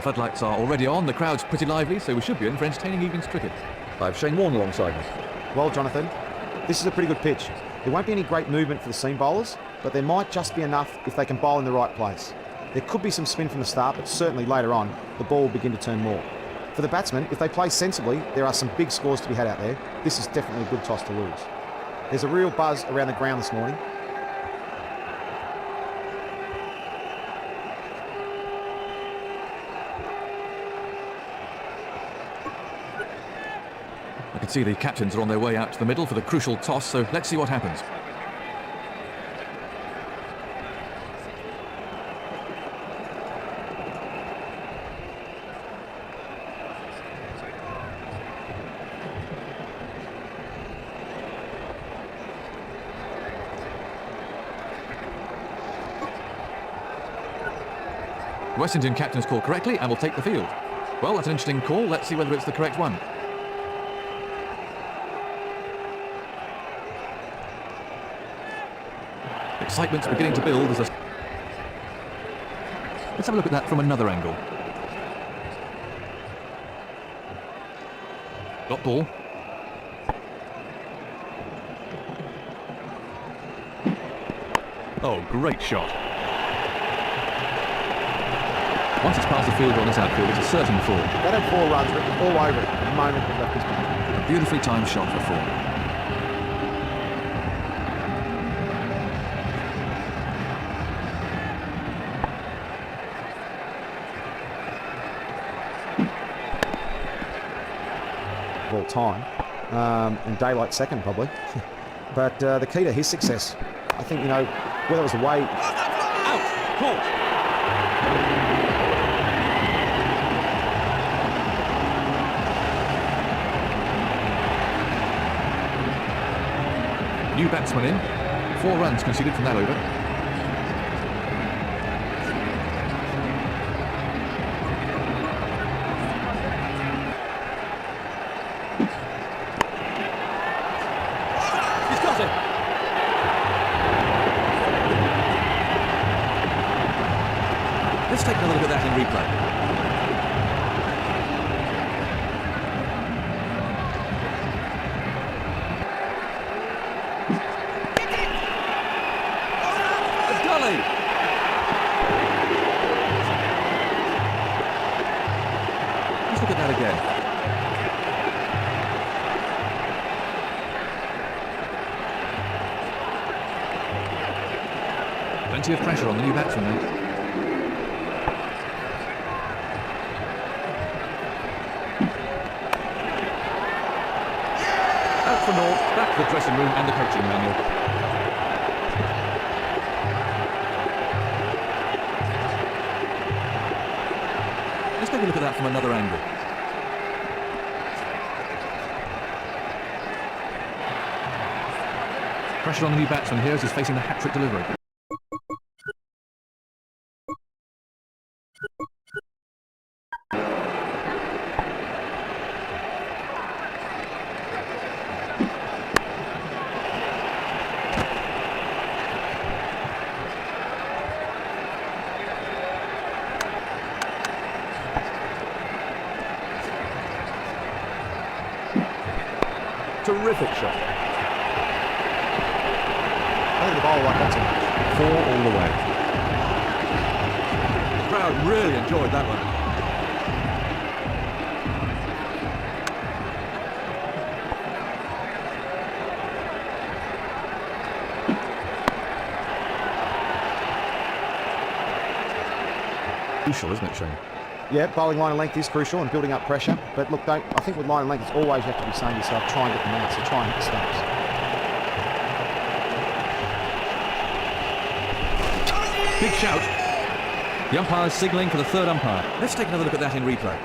The floodlights are already on, the crowd's pretty lively, so we should be in for entertaining evening's cricket. I have Shane Warne alongside me. Well, Jonathan, this is a pretty good pitch. There won't be any great movement for the seam bowlers, but there might just be enough if they can bowl in the right place. There could be some spin from the start, but certainly later on, the ball will begin to turn more. For the batsmen, if they play sensibly, there are some big scores to be had out there. This is definitely a good toss to lose. There's a real buzz around the ground this morning. I can see the captains are on their way out to the middle for the crucial toss, so let's see what happens. West Indian captain's called correctly and will take the field. Well, that's an interesting call. Let's see whether it's the correct one. Excitement's beginning to build as a... Let's have a look at that from another angle. Got ball. Oh, great shot. Once it's past the fielder on this outfield, it's a certain four. That had 4 runs written all over it the moment it left his back. A beautifully timed shot for 4. Of all time, and daylight second probably. But the key to his success, I think, whether it was the way... Out! Caught! New batsman in. 4 runs conceded from that over. He's got it! Let's take another look at that in replay. Let's look at that again. Plenty of pressure on the new batsman now. Out for naught, back to the dressing room and the coaching manual. Let's take a look at that from another angle. Pressure on the new batsman here as he's facing the hat-trick delivery. Terrific shot. I think the bowler liked that too much. 4 all the way. The crowd really enjoyed that one. Crucial, isn't it, Shane? Yeah, bowling line and length is crucial and building up pressure. But look, I think with line and length, it's always you have to be saying to yourself, try and get them out, so try and hit the stumps. Big shout. The umpire's signalling for the third umpire. Let's take another look at that in replay.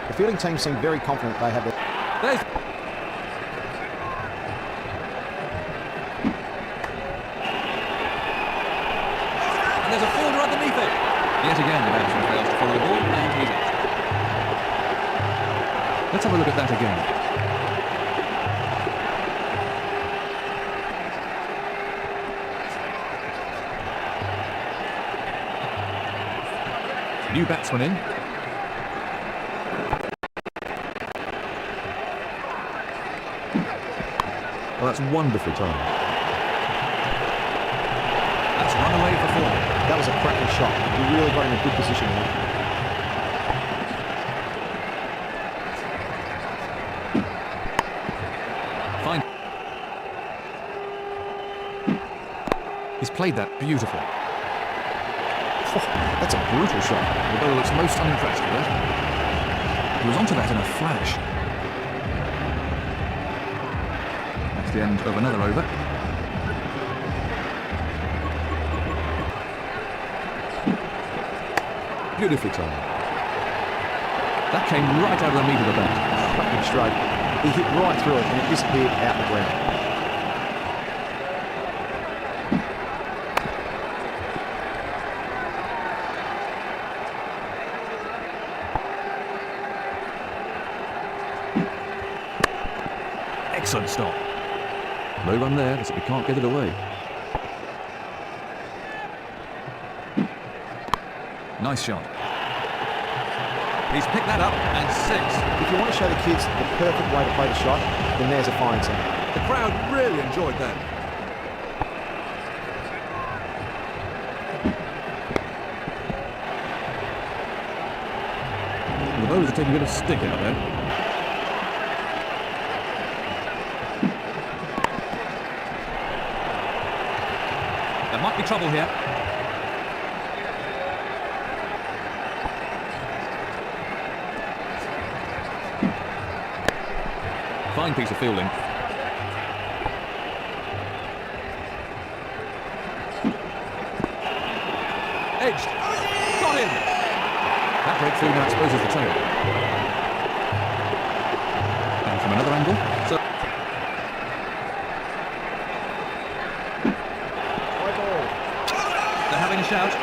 The fielding team seem very confident they have their... There's... And there's a fielder underneath it. Yet again, the batsman fails to follow the ball, and he's out. Let's have a look at that again. New batsman in. Well, that's wonderfully timed. That's run away for 4. That was a cracking shot. He really got in a good position there. Fine. He's played that beautifully. Oh, that's a brutal shot. The bowler looks most unimpressed with that. He was onto that in a flash. That's the end of another over. Beautifully timed. That came right out of the meat of the bat. Cracking straight. He hit right through it and it disappeared out the ground. Excellent stop. No run there, so we can't get it away. Nice shot. He's picked that up and 6. If you want to show the kids the perfect way to play the shot, then there's a fine example. The crowd really enjoyed that. The bowlers are taking a bit of stick out there. There might be trouble here. Fine piece of fielding. Edged. Got him. That breakthrough now exposes the tail. And from another angle. So they're having a shout.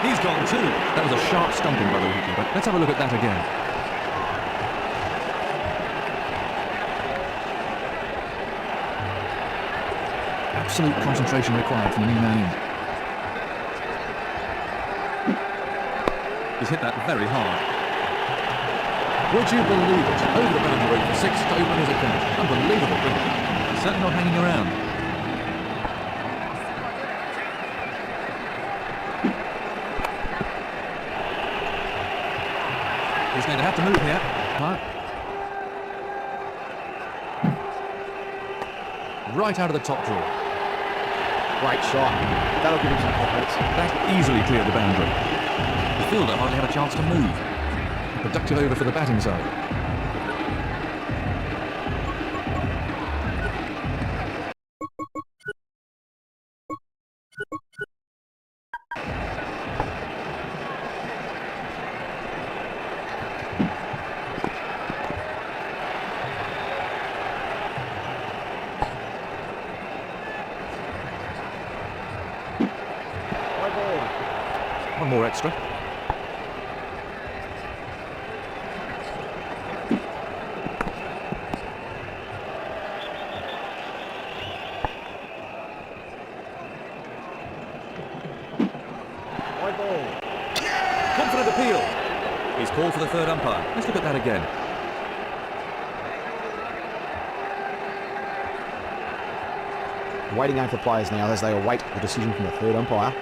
He's gone too. That was a sharp stumping by the wicketkeeper. Let's have a look at that again. Absolute concentration required from the new man in. He's hit that very hard. Would you believe it? Over the boundary for 6 to open his account. Unbelievable, really. He's certainly not hanging around. He's going to have to move here. Right out of the top drawer. Great shot. That'll give him some confidence. That easily cleared the boundary. The fielder hardly had a chance to move. A productive over for the batting side. One more extra. Wide ball. Confident appeal. He's called for the third umpire. Let's look at that again. Waiting game for players now as they await the decision from the third umpire.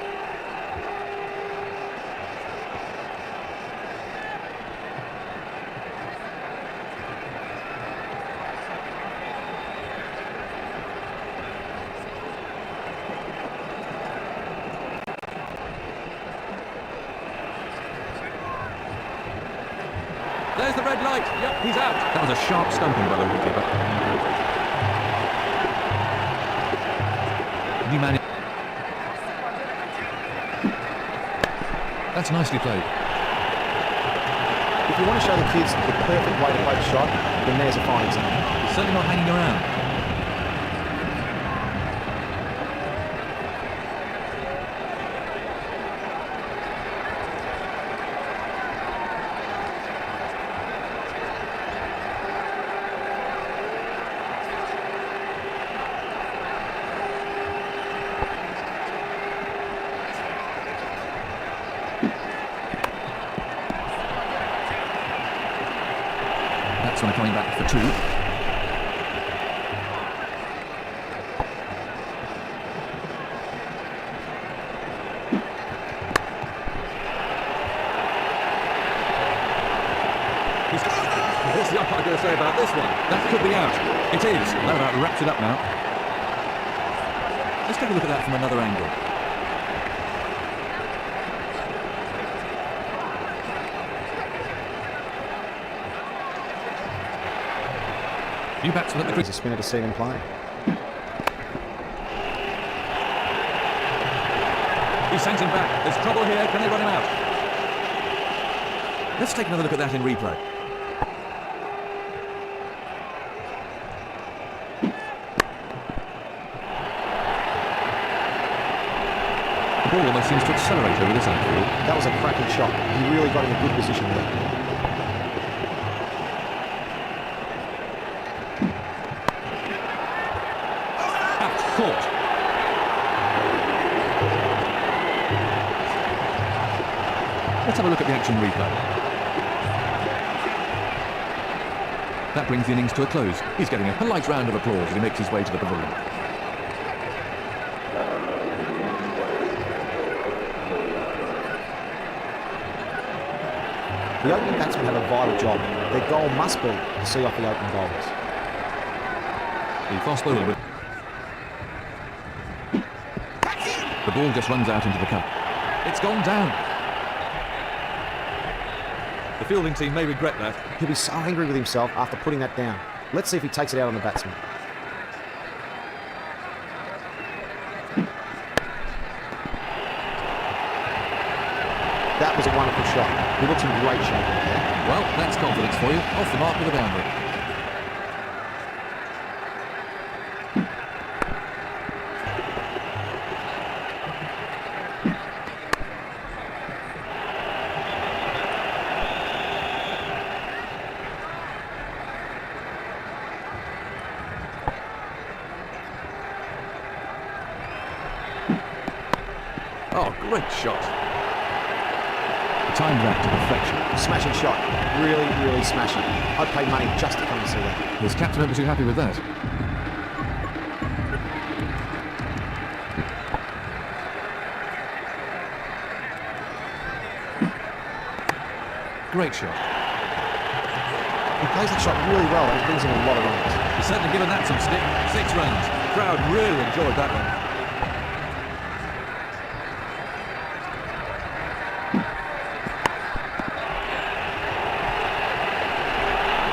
There's the red light. Yep, he's out. That was a sharp stumping by the wicketkeeper. New man. That's nicely played. If you want to show the kids the perfect way to play the shot, then there's a fine example. He's certainly not hanging around. one coming back for two. What's the umpire going to say about this one? That could be out. It is. That about wraps it up now. Let's take a look at that from another angle. New batsman at the crease. He's a spinner to see them play. He sends him back. There's trouble here. Can they run him out? Let's take another look at that in replay. The ball almost seems to accelerate over this outfield. That was a cracking shot. He really got in a good position there. Caught. Let's have a look at the action replay. That brings the innings to a close. He's getting a polite round of applause as he makes his way to the pavilion. The opening batsmen have a vital job. Their goal must be to see off the opening bowlers. The fast bowler with... The ball just runs out into the cup. It's gone down. The fielding team may regret that. He'll be so angry with himself after putting that down. Let's see if he takes it out on the batsman. That was a wonderful shot. He looks in great shape out there. Well, that's confidence for you. Off the mark with a boundary. Oh, great shot. Timed that to perfection. Smashing shot. Really, really smashing. I'd pay money just to come and see that. His captain won't be too happy with that. Great shot. He plays that shot really well and it brings in a lot of runs. He's certainly given that some stick. 6 runs. The crowd really enjoyed that one.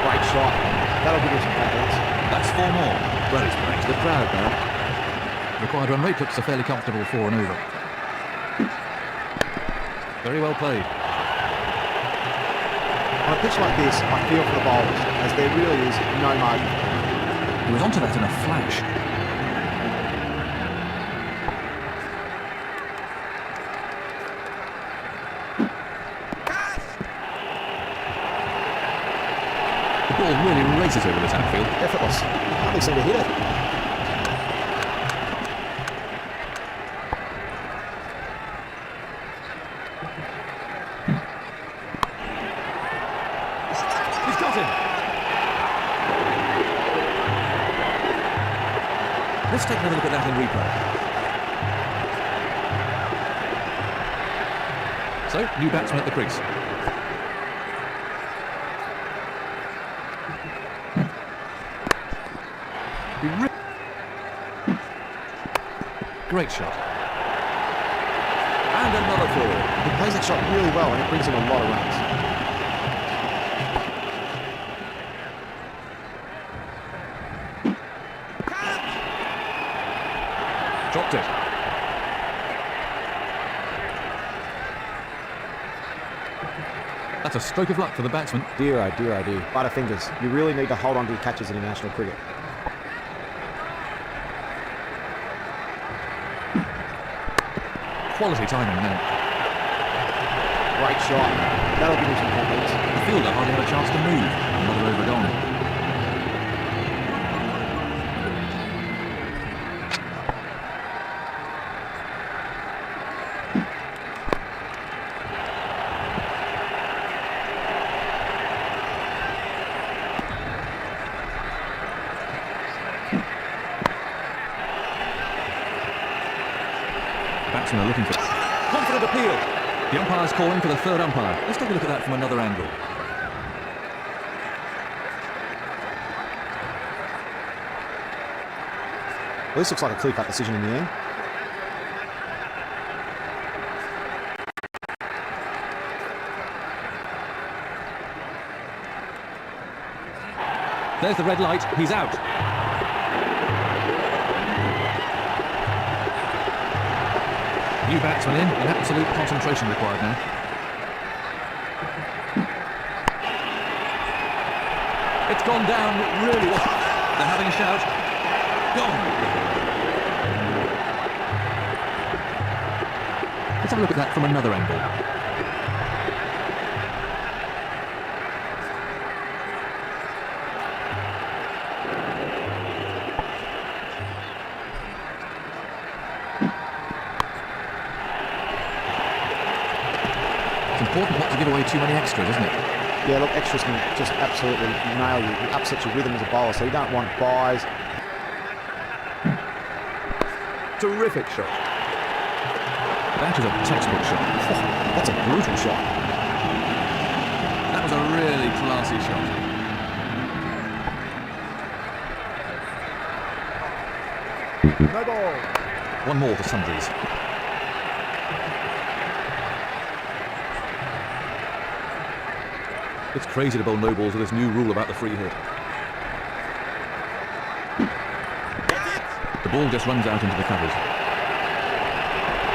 Great shot. That'll give him some confidence. That's 4 more. Well, it's playing to the crowd now. Required run rate looks a fairly comfortable 4 and over. Very well played. On a pitch like this, I feel for the bowlers, as there really is no margin. He was onto that in a flash. The ball really races over this outfield. Effortless. You hardly seem to hit it. He's got him. Let's take another look at that in replay. So, new batsman at the crease. Great shot. And another 4. He plays that shot really well and it brings in a lot of runs. Dropped it. That's a stroke of luck for the batsman. Dear, oh dear, oh dear. Butterfingers, you really need to hold on to your catches in international cricket. Quality timing now. Great shot. That'll give him some confidence. The fielder hardly had a chance to move. Another over gone. batsmen are looking for. Confident appeal. The umpire's calling for the third umpire. Let's take a look at that from another angle. Well, this looks like a clear-cut decision in the end. There's the red light. He's out. New batsman in, and absolute concentration required now. It's gone down really well. They're having a shout. Gone. Let's have a look at that from another angle. It's important not to give away too many extras, isn't it? Yeah, look, extras can just absolutely nail you. It upsets your rhythm as a bowler, so you don't want buys. Terrific shot. That is a textbook shot. Oh, that's a brutal shot. That was a really classy shot. No ball. One more for sundries. It's crazy to bowl no balls with this new rule about the free hit. The ball just runs out into the covers.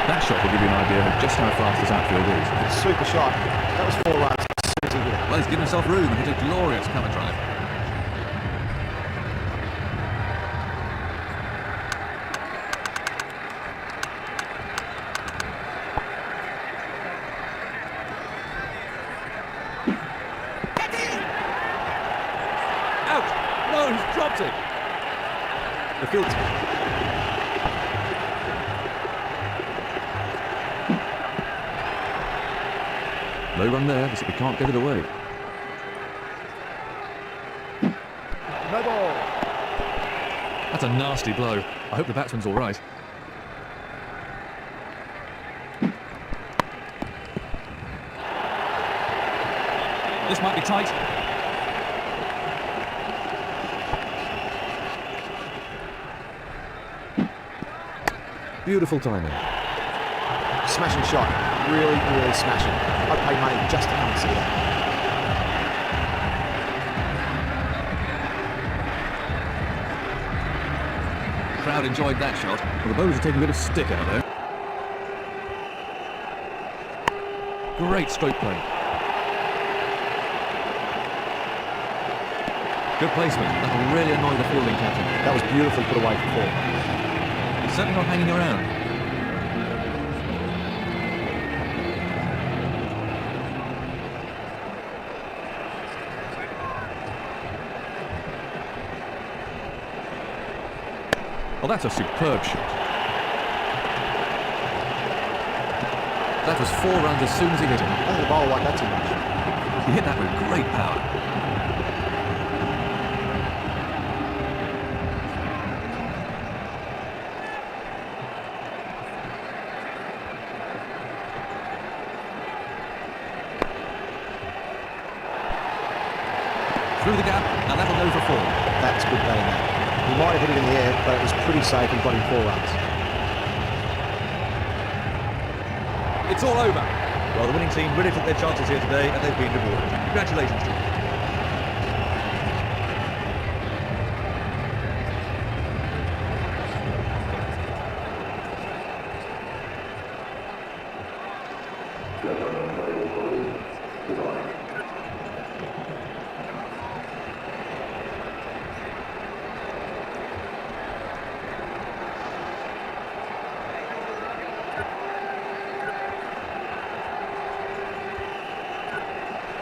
That shot will give you an idea of just how fast this outfield is. Super shot. That was 4 runs as soon as he hit it. Well, he's given himself room and hit a glorious cover drive. Out! No, he's dropped it! The field's... No run there, but we can't get it away. No ball. That's a nasty blow. I hope the batsman's all right. This might be tight. Beautiful timing. Smashing shot. Really, really smashing. I'd pay money just to come and see that. The crowd enjoyed that shot. Well, the bowlers are taking a bit of stick out there. Great stroke play. Good placement. That will really annoy the fielding captain. That was beautifully put away for 4. He's certainly not hanging around. Well, that's a superb shot. That was 4 runs as soon as he hit it. I think the bowler liked that too much. He hit that with great power. Through the gap, and that'll go for 4. That's good batting there. He might have hit it in the air, but it was pretty safe and got him 4 runs. It's all over. Well, the winning team really took their chances here today, and they've been rewarded. Congratulations to them.